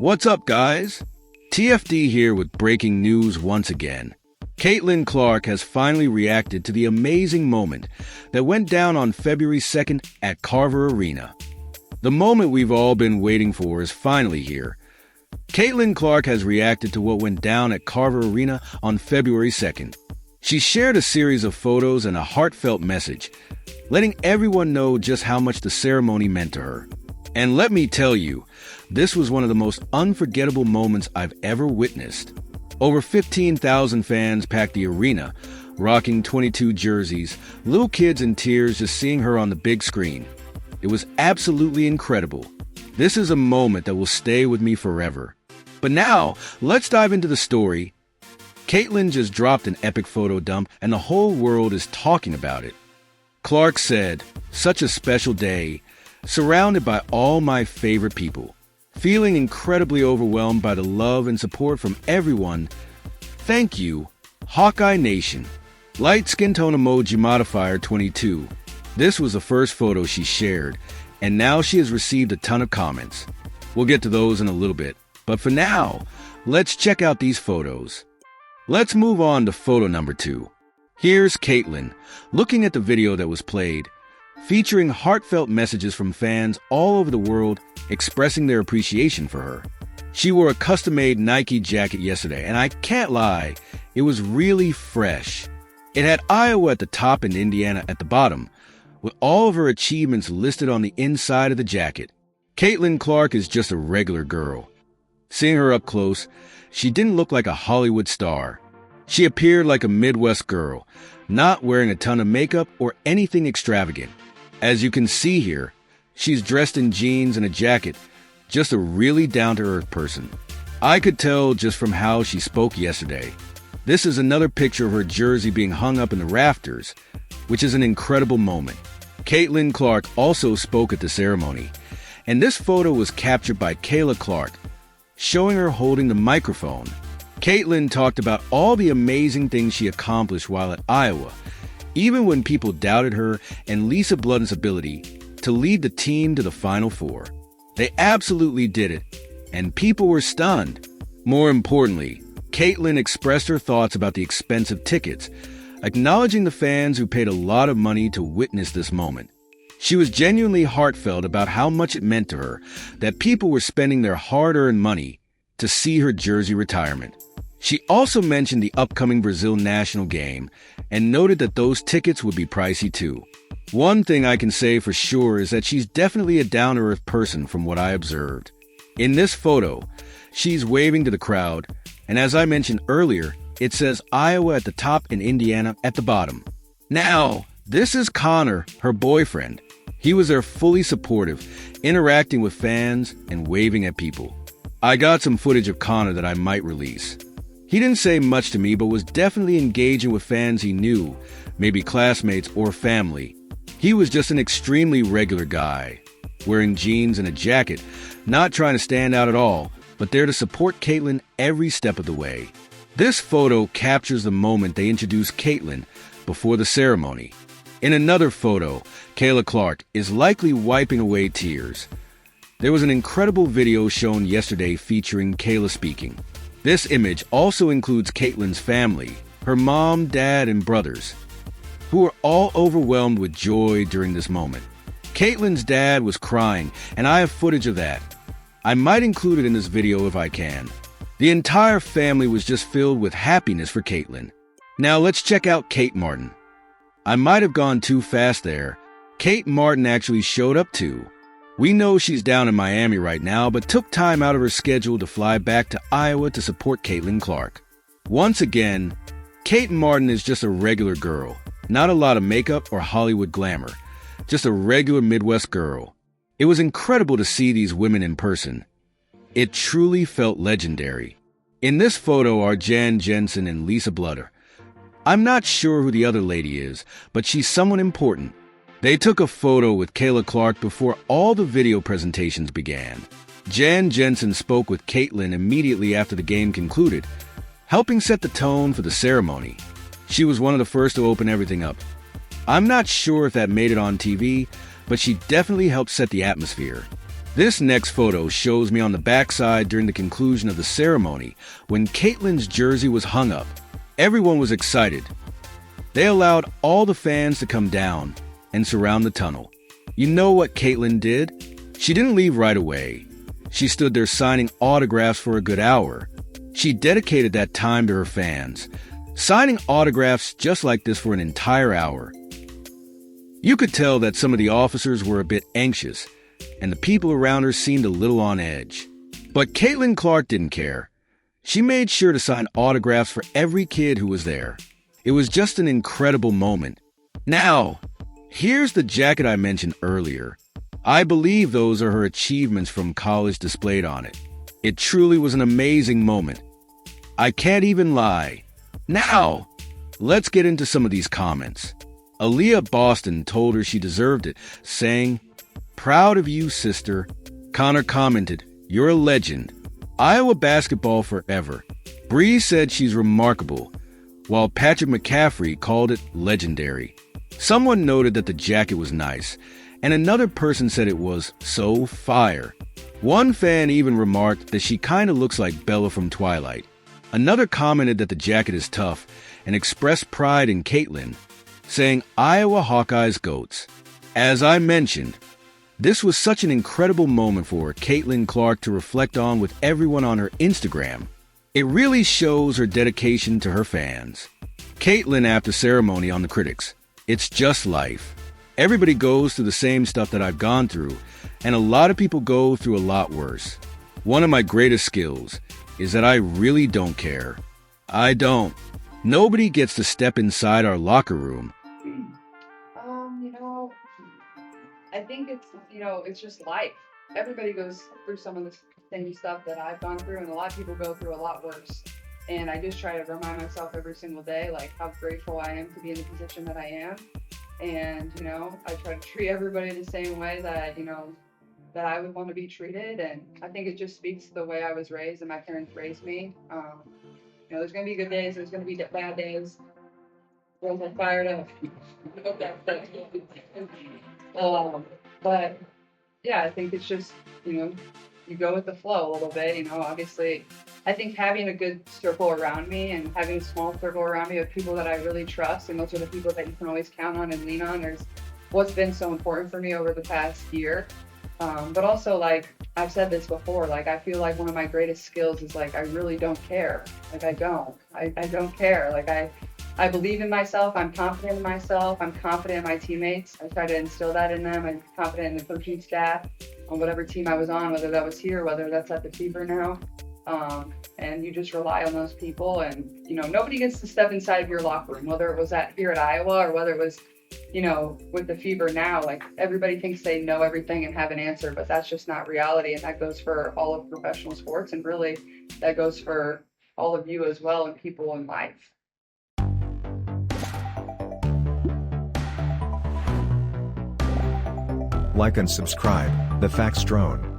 What's up, guys? TFD here with breaking news once again. Caitlin Clark has finally reacted to the amazing moment that went down on February 2nd at Carver Arena. The moment we've all been waiting for is finally here. Caitlin Clark has reacted to what went down at Carver Arena on February 2nd. She shared a series of photos and a heartfelt message, letting everyone know just how much the ceremony meant to her. And let me tell you, this was one of the most unforgettable moments I've ever witnessed. Over 15,000 fans packed the arena, rocking 22 jerseys, little kids in tears just seeing her on the big screen. It was absolutely incredible. This is a moment that will stay with me forever. But now, let's dive into the story. Caitlin just dropped an epic photo dump and the whole world is talking about it. Clark said, "Such a special day, surrounded by all my favorite people. Feeling incredibly overwhelmed by the love and support from everyone. Thank you, Hawkeye Nation." Light skin tone emoji modifier 22. This was the first photo she shared, and now she has received a ton of comments. We'll get to those in a little bit, but for now, let's check out these photos. Let's move on to photo number 2. Here's Caitlin, looking at the video that was played, featuring heartfelt messages from fans all over the world expressing their appreciation for her. She wore a custom-made Nike jacket yesterday, and I can't lie, it was really fresh. It had Iowa at the top and Indiana at the bottom, with all of her achievements listed on the inside of the jacket. Caitlin Clark is just a regular girl. Seeing her up close, she didn't look like a Hollywood star. She appeared like a Midwest girl, not wearing a ton of makeup or anything extravagant. As you can see here, she's dressed in jeans and a jacket, just a really down-to-earth person. I could tell just from how she spoke yesterday. This is another picture of her jersey being hung up in the rafters, which is an incredible moment. Caitlin Clark also spoke at the ceremony, and this photo was captured by Kayla Clark, showing her holding the microphone. Caitlin talked about all the amazing things she accomplished while at Iowa, even when people doubted her and Lisa Blunton's ability to lead the team to the Final Four. They absolutely did it, and people were stunned. More importantly, Caitlin expressed her thoughts about the expensive tickets, acknowledging the fans who paid a lot of money to witness this moment. She was genuinely heartfelt about how much it meant to her that people were spending their hard-earned money to see her jersey retirement. She also mentioned the upcoming Brazil national game and noted that those tickets would be pricey too. One thing I can say for sure is that she's definitely a down-to-earth person from what I observed. In this photo, she's waving to the crowd, and as I mentioned earlier, it says Iowa at the top and Indiana at the bottom. Now, this is Connor, her boyfriend. He was there fully supportive, interacting with fans and waving at people. I got some footage of Connor that I might release. He didn't say much to me, but was definitely engaging with fans he knew, maybe classmates or family. He was just an extremely regular guy, wearing jeans and a jacket, not trying to stand out at all, but there to support Caitlin every step of the way. This photo captures the moment they introduced Caitlin before the ceremony. In another photo, Kayla Clark is likely wiping away tears. There was an incredible video shown yesterday featuring Kayla speaking. This image also includes Caitlin's family, her mom, dad, and brothers, who were all overwhelmed with joy during this moment. Caitlin's dad was crying, and I have footage of that. I might include it in this video if I can. The entire family was just filled with happiness for Caitlin. Now let's check out Kate Martin. I might have gone too fast there. Kate Martin actually showed up too. We know she's down in Miami right now, but took time out of her schedule to fly back to Iowa to support Caitlin Clark. Once again, Kate Martin is just a regular girl. Not a lot of makeup or Hollywood glamour. Just a regular Midwest girl. It was incredible to see these women in person. It truly felt legendary. In this photo are Jan Jensen and Lisa Blunton. I'm not sure who the other lady is, but she's someone important. They took a photo with Kayla Clark before all the video presentations began. Jan Jensen spoke with Caitlin immediately after the game concluded, helping set the tone for the ceremony. She was one of the first to open everything up. I'm not sure if that made it on TV, but she definitely helped set the atmosphere. This next photo shows me on the backside during the conclusion of the ceremony when Caitlin's jersey was hung up. Everyone was excited. They allowed all the fans to come down and surround the tunnel. You know what Caitlin did? She didn't leave right away. She stood there signing autographs for a good hour. She dedicated that time to her fans, signing autographs just like this for an entire hour. You could tell that some of the officers were a bit anxious, and the people around her seemed a little on edge. But Caitlin Clark didn't care. She made sure to sign autographs for every kid who was there. It was just an incredible moment. Now, here's the jacket I mentioned earlier. I believe those are her achievements from college displayed on it. It truly was an amazing moment. I can't even lie. Now, let's get into some of these comments. Aaliyah Boston told her she deserved it, saying, "Proud of you, sister." Connor commented, "You're a legend. Iowa basketball forever." Bree said she's remarkable, while Patrick McCaffrey called it legendary. Someone noted that the jacket was nice, and another person said it was so fire. One fan even remarked that she kinda looks like Bella from Twilight. Another commented that the jacket is tough and expressed pride in Caitlin, saying, "Iowa Hawkeyes GOATs." As I mentioned, this was such an incredible moment for Caitlin Clark to reflect on with everyone on her Instagram. It really shows her dedication to her fans. Caitlin after ceremony on the critics, "It's just life. Everybody goes through the same stuff that I've gone through, and a lot of people go through a lot worse. One of my greatest skills is that I really don't care. I don't. Nobody gets to step inside our locker room." You know, I think it's just life. Everybody goes through some of the same stuff that I've gone through, and a lot of people go through a lot worse. And I just try to remind myself every single day, like, how grateful I am to be in the position that I am. And, I try to treat everybody the same way that I would want to be treated. And I think it just speaks to the way I was raised and my parents raised me. There's going to be good days, there's going to be bad days. Girls are fired up. But yeah, I think it's just, you go with the flow a little bit, obviously. I think having a good circle around me and having a small circle around me of people that I really trust, and those are the people that you can always count on and lean on, is what's been so important for me over the past year. But also, like, I've said this before, like, I feel like one of my greatest skills is, like, I really don't care. Like, I don't care. Like, I believe in myself. I'm confident in myself. I'm confident in my teammates. I try to instill that in them. I'm confident in the coaching staff on whatever team I was on, whether that was here, whether that's at the Fever now. And you just rely on those people. And, nobody gets to step inside of your locker room, whether it was here at Iowa or whether it was, with the Fever now. Like, everybody thinks they know everything and have an answer, but that's just not reality. And that goes for all of professional sports. And really, that goes for all of you as well and people in life. Like and subscribe, The Facts Drone.